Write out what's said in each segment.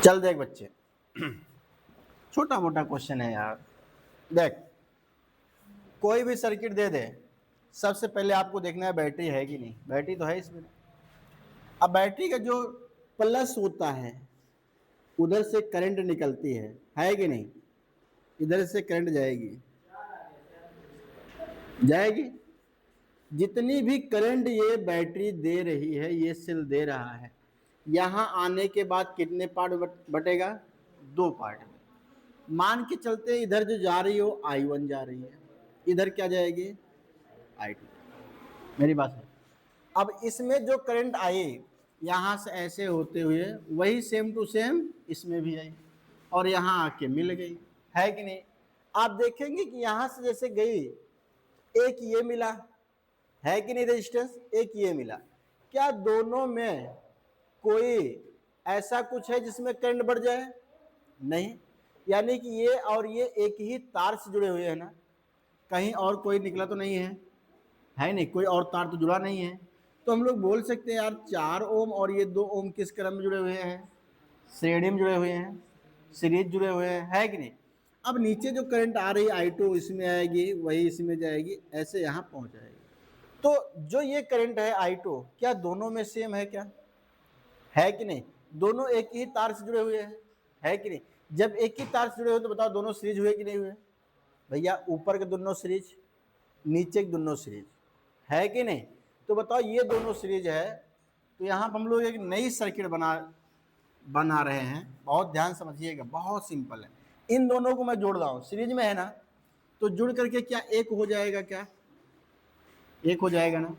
चल देख बच्चे, छोटा मोटा क्वेश्चन है यार। देख, कोई भी सर्किट दे दे, सबसे पहले आपको देखना है बैटरी है कि नहीं। बैटरी तो है इसमें। अब बैटरी का जो प्लस होता है उधर से करंट निकलती है कि नहीं। इधर से करंट जाएगी जितनी भी करंट ये बैटरी दे रही है, ये सेल दे रहा है, यहाँ आने के बाद कितने पार्ट बटेगा? 2 पार्ट में। मान के चलते इधर जो जा रही हो I1 जा रही है, इधर क्या जाएगी? I2। मेरी बात है। अब इसमें जो करंट आई यहाँ से ऐसे होते हुए वही सेम टू सेम इसमें भी आई और यहाँ आके मिल गई, है कि नहीं। आप देखेंगे कि यहाँ से जैसे गई, एक ये मिला, है कि नहीं रेजिस्टेंस, एक ये मिला। क्या दोनों में कोई ऐसा कुछ है जिसमें करंट बढ़ जाए? नहीं। यानी कि ये और ये एक ही तार से जुड़े हुए हैं ना, कहीं और कोई निकला तो नहीं है नहीं, कोई और तार तो जुड़ा नहीं है। तो हम लोग बोल सकते हैं यार 4 ओम और ये 2 ओम किस क्रम में जुड़े हुए हैं? श्रेणी में जुड़े हुए हैं, सीरीज जुड़े हुए हैं, है कि नहीं। अब नीचे जो करंट आ रही I2 इसमें आएगी, वही इसमें जाएगी, ऐसे यहाँ पहुंच जाएगी। तो जो ये करंट है I2, क्या दोनों में सेम है? क्या है कि नहीं? दोनों एक ही तार से जुड़े हुए हैं, है कि नहीं। जब एक ही तार से जुड़े हुए तो बताओ दोनों सीरीज हुए कि नहीं हुए? भैया ऊपर के दोनों सीरीज, नीचे के दोनों सीरीज, है कि नहीं। तो बताओ ये दोनों सीरीज है, तो यहाँ पर हम लोग एक नई सर्किट बना रहे हैं। बहुत ध्यान समझिएगा, बहुत सिंपल है। इन दोनों को मैं जोड़ रहा हूँ, सीरीज में है ना, तो जुड़ करके क्या एक हो जाएगा? क्या एक हो जाएगा ना?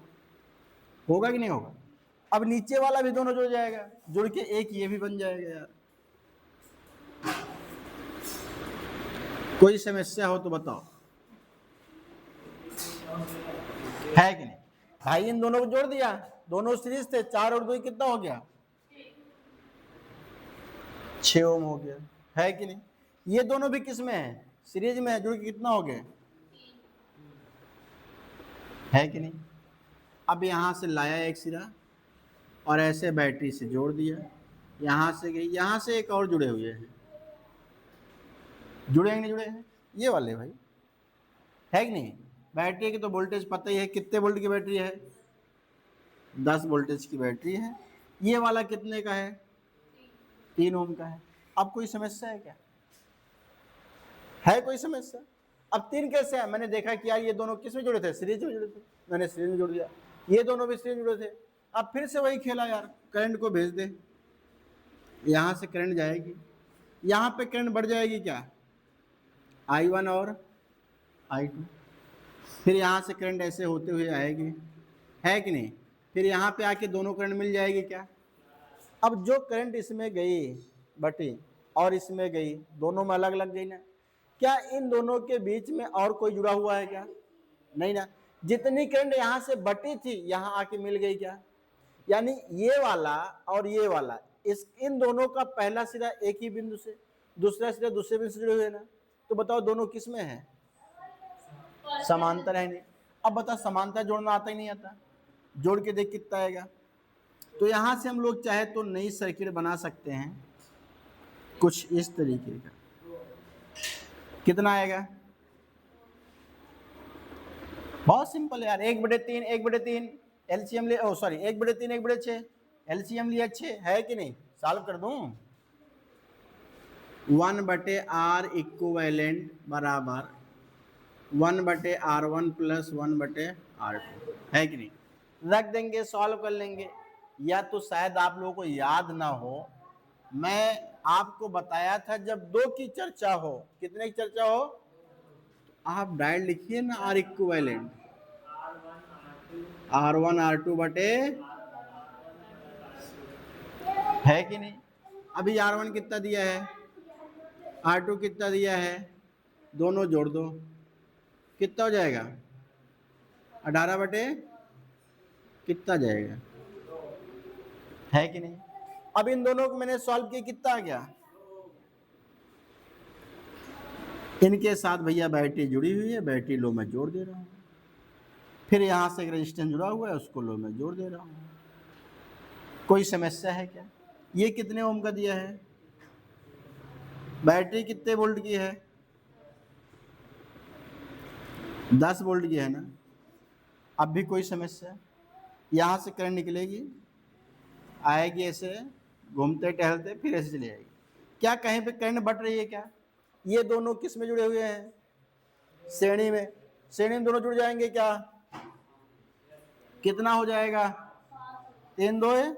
होगा कि नहीं होगा? अब नीचे वाला भी दोनों जुड़ जाएगा, जुड़ के एक ये भी बन जाएगा यार। कोई समस्या हो तो बताओ, है कि नहीं। भाई इन दोनों को जोड़ दिया, दोनों सीरीज थे, 4 और 2 कितना हो गया? 6 ओम हो गया, है कि नहीं। ये दोनों भी किस में है? सीरीज में है, जुड़ के कितना हो गया? है कि नहीं। अब यहां से लाया एक सिरा और ऐसे बैटरी से जोड़ दिया, यहां से गई, यहां से एक और जुड़े हुए हैं, जुड़े हैं नहीं जुड़े हैं? ये वाले भाई, है कि नहीं। बैटरी की तो वोल्टेज पता ही है, कितने वोल्ट की बैटरी है? 10 वोल्टेज की बैटरी है। ये वाला कितने का है? 3 ओम का है। अब कोई समस्या है क्या? है कोई समस्या? अब 3 कैसे है? मैंने देखा कि यार ये दोनों किस में जुड़े थे? सीरीज में जुड़े थे, मैंने सीरीज में जोड़ दिया। ये दोनों भी सीरीज में जुड़े थे। अब फिर से वही खेला यार, करंट को भेज दे, यहां से करंट जाएगी, यहां पे करंट बढ़ जाएगी क्या? I1 और I2। फिर यहाँ से करंट ऐसे होते हुए आएगी, है कि नहीं। फिर यहाँ पे आके दोनों करंट मिल जाएगी क्या? अब जो करंट इसमें गई बटी और इसमें गई, दोनों में अलग अलग गई ना। क्या इन दोनों के बीच में और कोई जुड़ा हुआ है क्या? नहीं ना। जितनी करंट यहाँ से बटी थी यहाँ आके मिल गई क्या? यानी ये वाला और ये वाला, इन दोनों का पहला सिरा एक ही बिंदु से, दूसरा सिरा दूसरे बिंदु से जुड़े हुए ना। तो बताओ दोनों किस में है? समांतर है नहीं। अब बता, समांतर जोड़ना आता ही नहीं आता, जोड़ के देख कितना आएगा। तो यहां से हम लोग चाहे तो नई सर्किट बना सकते हैं कुछ इस तरीके का। कितना आएगा? बहुत सिंपल है यार, 1/3 1/3 एलसीएम ले, सॉरी 1/3 1/6 एलसीएम लिया 6, है कि नहीं। सॉल्व कर दूं, 1/R इक्विवेलेंट बराबर 1/R1 प्लस 1/R2, है कि नहीं। रख देंगे, सॉल्व कर लेंगे। या तो शायद आप लोगों को याद ना हो, मैं आपको बताया था जब 2 की चर्चा हो, कितने की चर्चा हो, आप डायरेक्ट लिखिए ना R इक्विवेलेंट, R1 R2 बटे, है कि नहीं। अभी R1 कितना दिया है, R2 कितना दिया है, दोनों जोड़ दो, कितना हो जाएगा? 18 बटे कितना जाएगा, है कि नहीं। अब इन दोनों को मैंने सॉल्व किया, कितना आ गया? इनके साथ भैया बैटरी जुड़ी हुई है, बैटरी लो में जोड़ दे रहा हूं, फिर यहां से एक रेजिस्टेंस जुड़ा हुआ है, उसको लो में जोड़ दे रहा हूं। कोई समस्या है क्या? ये कितने ओम का दिया है? बैटरी कितने वोल्ट की है? 10 वोल्ट की है ना। अब भी कोई समस्या, यहाँ से करंट निकलेगी, आएगी ऐसे, घूमते टहलते फिर ऐसे चली जाएगी। क्या कहीं पे करंट बट रही है क्या? ये दोनों किस में जुड़े हुए हैं? श्रेणी में। श्रेणी में दोनों जुड़ जाएंगे क्या? कितना हो जाएगा? 3 2 है।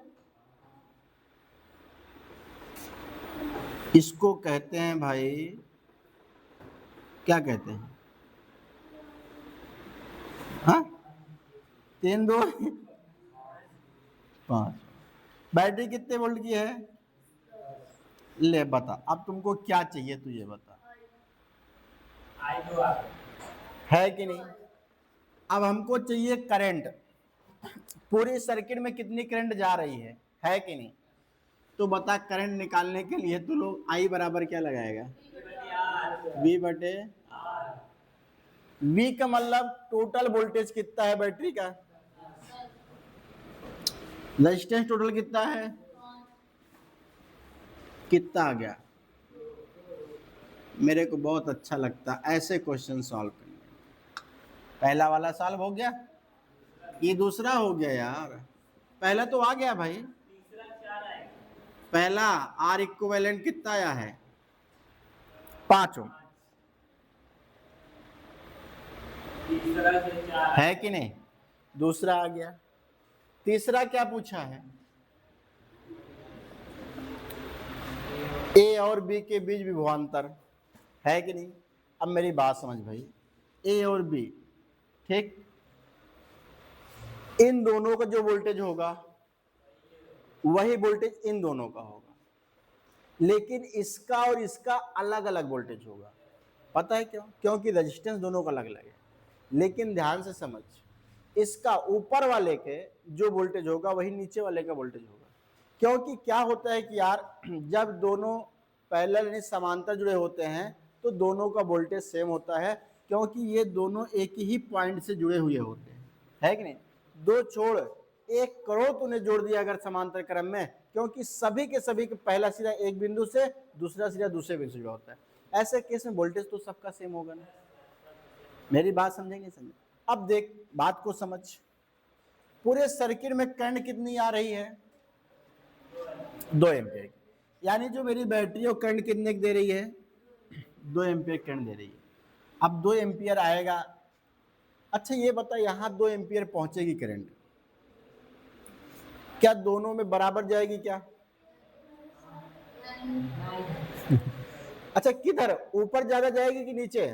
इसको कहते हैं भाई, क्या कहते हैं? हाँ, 3 2 5। बैटरी कितने वोल्ट की है? ले बता, अब तुमको क्या चाहिए तू ये बता, है कि नहीं? अब हमको चाहिए करंट, पूरी सर्किट में कितनी करंट जा रही है कि नहीं? तो बता, करंट निकालने के लिए तो लोग आई बराबर क्या लगाएगा? V बटे V का मतलब टोटल वोल्टेज कितना है बैटरी का, रेजिस्टेंस टोटल कितना है, कितना आ गया? मेरे को बहुत अच्छा लगता है ऐसे क्वेश्चन सॉल्व करने। पहला वाला सॉल्व हो गया, ये दूसरा हो गया यार, पहला तो आ गया भाई। पहला R इक्विवेलेंट कितना आया है? 5 ओम, है कि नहीं? दूसरा आ गया। तीसरा क्या पूछा है? A और B के बीच विभवांतर, है कि नहीं? अब मेरी बात समझ भाई, A और B, ठीक, इन दोनों का जो वोल्टेज होगा वही वोल्टेज इन दोनों का होगा, लेकिन इसका और इसका अलग अलग वोल्टेज होगा। पता है क्यों? क्योंकि रेजिस्टेंस दोनों का अलग अलग है। लेकिन ध्यान से समझ, इसका ऊपर वाले के जो वोल्टेज होगा वही नीचे वाले का वोल्टेज होगा। क्योंकि क्या होता है कि यार, जब दोनों पैरेलल यानी समांतर जुड़े होते हैं तो दोनों का वोल्टेज सेम होता है, क्योंकि ये दोनों एक ही पॉइंट से जुड़े हुए होते हैं, है कि नहीं? 2 छोड़ 1 करोड़ तूने जोड़ दिया अगर समांतर क्रम में, क्योंकि सभी के सभी का पहला सिरा एक बिंदु से, दूसरा सिरा दूसरे बिंदु से जुड़ा होता है। ऐसे केस में वोल्टेज तो सबका सेम होगा ना। मेरी बात समझेंगे? समझे? अब देख, बात को समझ, पूरे सर्किट में करंट कितनी आ रही है? 2 एम्पियर की, यानी जो मेरी बैटरी और करंट कितने की दे रही है? 2 एम्पियर करंट दे रही है। अब 2 एम्पियर आएगा। अच्छा ये बता, यहां 2 एम्पियर पहुंचेगी करंट, क्या दोनों में बराबर जाएगी क्या? अच्छा किधर, ऊपर ज्यादा जाएगी कि नीचे?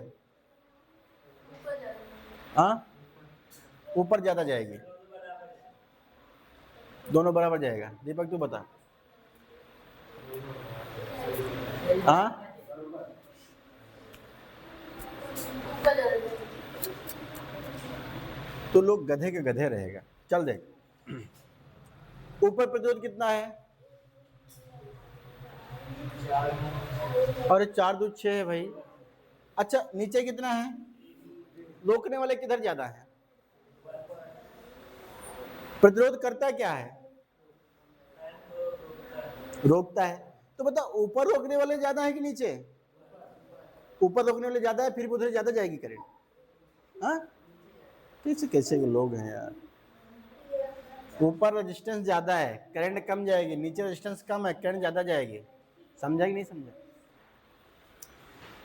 हाँ, ऊपर ज्यादा जाएगी, दोनों बराबर जाएगा। दीपक तू बता। हाँ, तो लोग गधे के गधे रहेगा। चल देख, ऊपर प्रतिरोध कितना है? और 4 2 6 है भाई। अच्छा नीचे कितना है? रोकने वाले किधर ज्यादा है? प्रतिरोध करता क्या है? रोकता है। तो बता, ऊपर रोकने वाले ज्यादा है कि नीचे? ऊपर रोकने वाले ज्यादा है, फिर उधर ज्यादा जाएगी करंट। हाँ, कैसे कैसे के लोग हैं यार। ऊपर रेजिस्टेंस ज्यादा है, करंट कम जाएगी, नीचे रेजिस्टेंस कम है, करंट ज्यादा जाएगी। समझा कि नहीं समझा?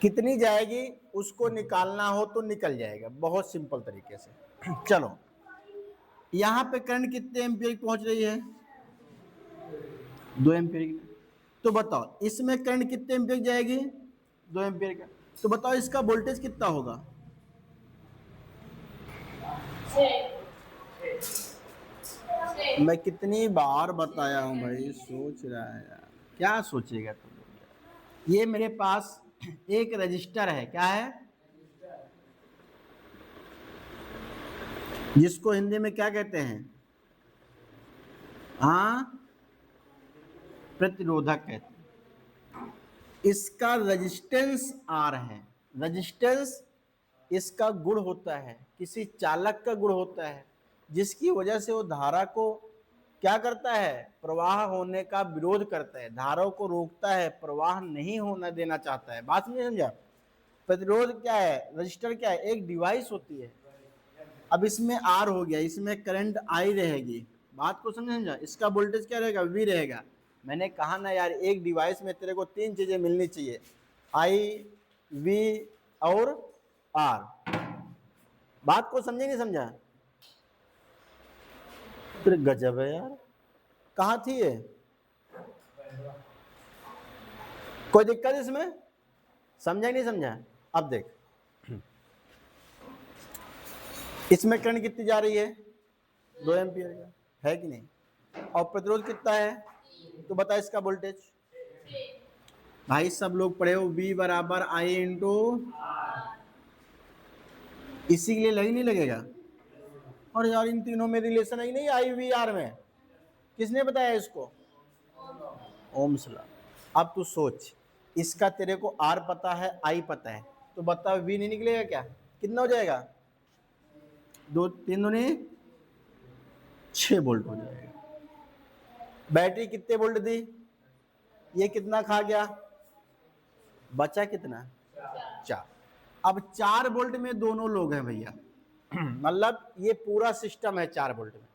कितनी जाएगी उसको निकालना हो तो निकल जाएगा बहुत सिंपल तरीके से। चलो, यहां पे करंट कितने एम्पियर पहुंच रही है? 2 एम्पियर की। तो बताओ इसमें करंट कितने एम्पियर जाएगी? 2 एम्पियर का। तो बताओ इसका वोल्टेज कितना होगा? मैं कितनी बार बताया हूं भाई, सोच रहा है यार, क्या सोचेगा तुम लोग? ये मेरे पास एक रजिस्टर है, क्या है, जिसको हिंदी में क्या कहते हैं? हाँ, प्रतिरोधक कहते हैं। इसका रेजिस्टेंस आर है। रेजिस्टेंस इसका गुण होता है, किसी चालक का गुण होता है, जिसकी वजह से वो धारा को क्या करता है, प्रवाह होने का विरोध करता है, धाराओं को रोकता है, प्रवाह नहीं होना देना चाहता है। बात नहीं समझा। प्रतिरोध क्या है, रजिस्टर क्या है, एक डिवाइस होती है। अब इसमें आर हो गया, इसमें करंट आई रहेगी, बात को समझा। इसका वोल्टेज क्या रहेगा, वी रहेगा। मैंने कहा ना यार, एक डिवाइस में तेरे को तीन चीजें मिलनी चाहिए, आई, वी और आर। बात को समझे नहीं समझा, फिर गजब है यार। कहाँ थी ये, कोई दिक्कत इसमें, समझा नहीं समझा। अब देख, इसमें करंट कितनी जा रही है, 2 एम्पियर का, है कि नहीं, और प्रतिरोध कितना है, तो बता इसका वोल्टेज। भाई सब लोग पढ़े हो, V बराबर आई इंटू, इसी के लिए लगी नहीं लगेगा। और यार इन तीनों में रिलेशन है ही नहीं, आई वी आर में, किसने बताया इसको, ओम्स लॉ। अब तू सोच, इसका तेरे को आर पता है, आई पता है, तो बता वी नहीं निकलेगा क्या, कितना हो जाएगा, 2 3 दूनी 6 वोल्ट हो जाएगा। बैटरी कितने वोल्ट दी, ये कितना खा गया, बचा कितना, 4। अब 4 वोल्ट में दोनों लोग हैं भैया, मतलब ये पूरा सिस्टम है 4 वोल्ट में,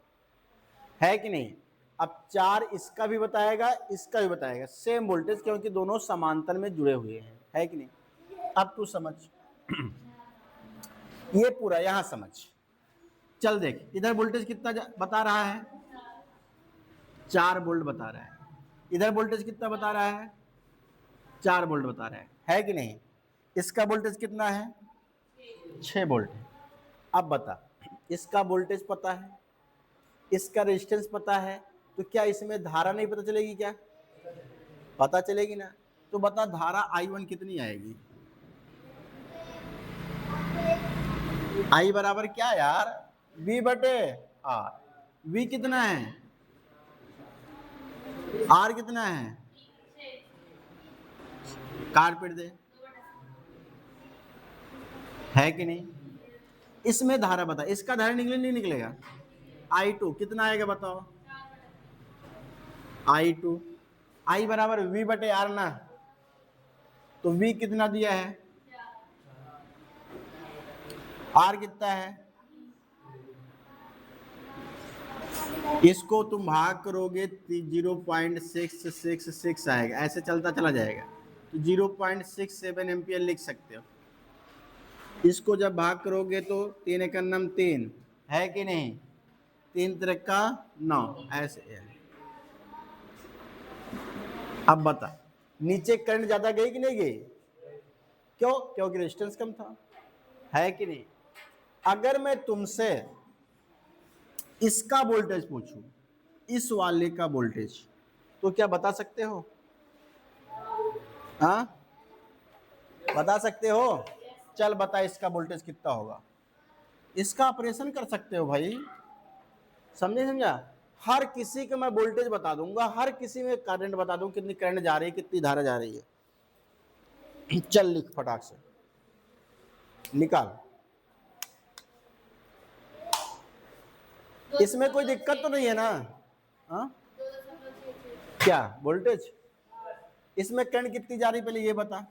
है कि नहीं। अब 4 इसका भी बताएगा, इसका भी बताएगा, सेम वोल्टेज, क्योंकि दोनों समांतर में जुड़े हुए हैं, है कि नहीं। अब तू समझ, ये पूरा यहां समझ। चल देख, इधर वोल्टेज कितना बता रहा है, 4 वोल्ट बता रहा है। इधर वोल्टेज कितना बता रहा है, 4 वोल्ट बता रहा है कि नहीं। इसका वोल्टेज कितना है, 6 वोल्ट है। अब बता, इसका वोल्टेज पता है, इसका रेजिस्टेंस पता है, तो क्या इसमें धारा नहीं पता चलेगी क्या, पता चलेगी ना। तो बता धारा I1 कितनी आएगी, I बराबर क्या यार, V बटे R। V कितना है, R कितना है, कारपेट दे, है कि नहीं। इसमें धारा बता, इसका धारा निकले नहीं निकलेगा, I2 कितना आएगा बताओ, I2, I बराबर V बटे R ना, तो V कितना दिया है, R कितना है, इसको तुम भाग करोगे 0.666 आएगा, ऐसे चलता चला जाएगा, तो 0.67 एम्पियर लिख सकते हो। इसको जब भाग करोगे तो 3 एकम 3, है कि नहीं, 3 त्रिका 9, ऐसे है। अब बता, नीचे करंट ज्यादा गई कि नहीं गई, क्यों, क्योंकि रेजिस्टेंस कम था, है कि नहीं। अगर मैं तुमसे इसका वोल्टेज पूछूं, इस वाले का वोल्टेज, तो क्या बता सकते हो, हाँ बता सकते हो, चल बता इसका वोल्टेज कितना होगा, इसका ऑपरेशन कर सकते हो भाई, समझे समझा। हर किसी का मैं वोल्टेज बता दूंगा, हर किसी में करंट बता दूंगा, कितनी करंट जा रही है, कितनी धारा जा रही है। चल लिख फटाक से, निकाल। इसमें कोई दिक्कत तो नहीं है ना, हाँ क्या वोल्टेज, इसमें करंट कितनी जा रही पहले ये बता,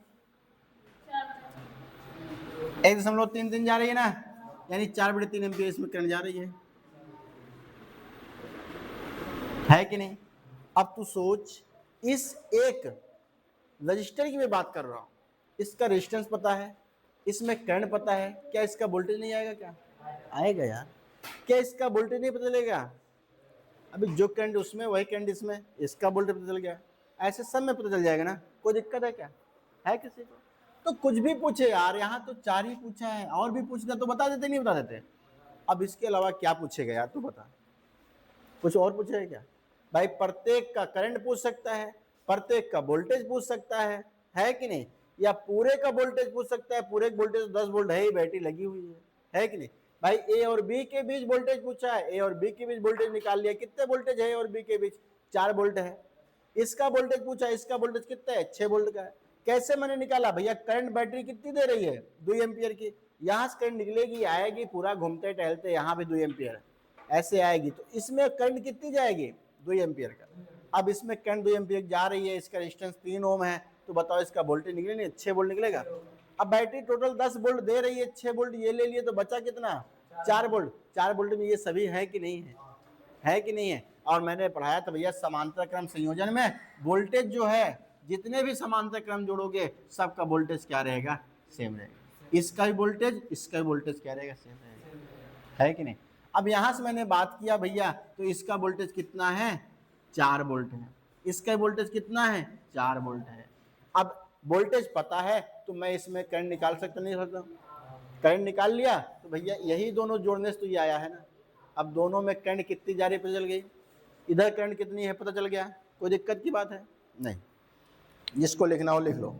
1.33 जा रही है ना, यानी 4/3 एम्पियर इसमें करंट जा रही है कि नहीं। अब तू सोच, इस एक रजिस्टर की मैं बात कर रहा हूं, इसका रेजिस्टेंस पता है, इसमें करंट पता है, क्या इसका वोल्टेज नहीं आएगा, क्या आएगा यार, क्या इसका वोल्टेज नहीं पता चलेगा। अभी जो करंट उसमें वही करंट इसमें, इसका वोल्टेज पता चल गया, ऐसे सब में पता चल जाएगा ना, कोई दिक्कत है क्या, है किसी को। तो कुछ भी पूछे यार, यहाँ तो 4 ही पूछा है, और भी पूछता तो बता देते, नहीं बता देते। अब इसके अलावा क्या पूछेगा यार, तू बता, कुछ और पूछेगा क्या भाई। प्रत्येक का करंट पूछ सकता है, प्रत्येक का वोल्टेज पूछ सकता है कि नहीं, या पूरे का वोल्टेज पूछ सकता है, पूरे वोल्टेज 10 वोल्ट है ही, बैटरी लगी हुई है कि नहीं। भाई ए और बी के बीच वोल्टेज पूछा है, ए और बी के बीच वोल्टेज निकाल लिया, कितने वोल्टेज है ए और बी के बीच, 4 वोल्ट है। इसका वोल्टेज पूछा, इसका वोल्टेज कितना है, 6 वोल्ट का है। कैसे मैंने निकाला भैया, करंट बैटरी कितनी दे रही है, 2 एम्पियर की, यहां से करंट निकलेगी, आएगी, पूरा घूमते टहलते यहाँ भी 2 एम्पियर ऐसे आएगी, तो इसमें करंट कितनी जाएगी, 2 एम्पियर का। अब इसमें करंट 2 एम्पियर जा रही है, इसका रेजिस्टेंस 3 ओम है, तो बताओ इसका वोल्टेज निकले नहीं, 6 वोल्ट निकलेगा। अब बैटरी टोटल 10 वोल्ट दे रही है, 6 वोल्ट ये ले लिए तो बचा कितना, 4 वोल्ट। 4 वोल्ट में ये सभी है कि नहीं है कि नहीं है। और मैंने पढ़ाया था भैया समांतर क्रम संयोजन में वोल्टेज जो है, जितने भी समांतर क्रम जोड़ोगे सबका वोल्टेज क्या रहेगा, सेम रहेगा। इसका भी वोल्टेज, इसका भी वोल्टेज क्या रहेगा, सेम रहेगा, है कि नहीं। अब यहां से मैंने बात किया भैया, तो इसका वोल्टेज कितना है, 4 वोल्ट है, इसका वोल्टेज कितना है, 4 वोल्ट है। अब वोल्टेज पता है तो मैं इसमें करंट निकाल सकता नहीं सकता, करंट निकाल लिया तो भैया यही दोनों जोड़ने से तो ये आया है ना। अब दोनों में करंट कितनी जा रही है पता चल गई, इधर करंट कितनी है पता चल गया, कोई दिक्कत की बात है नहीं। जिसको लिखना हो लिख लो।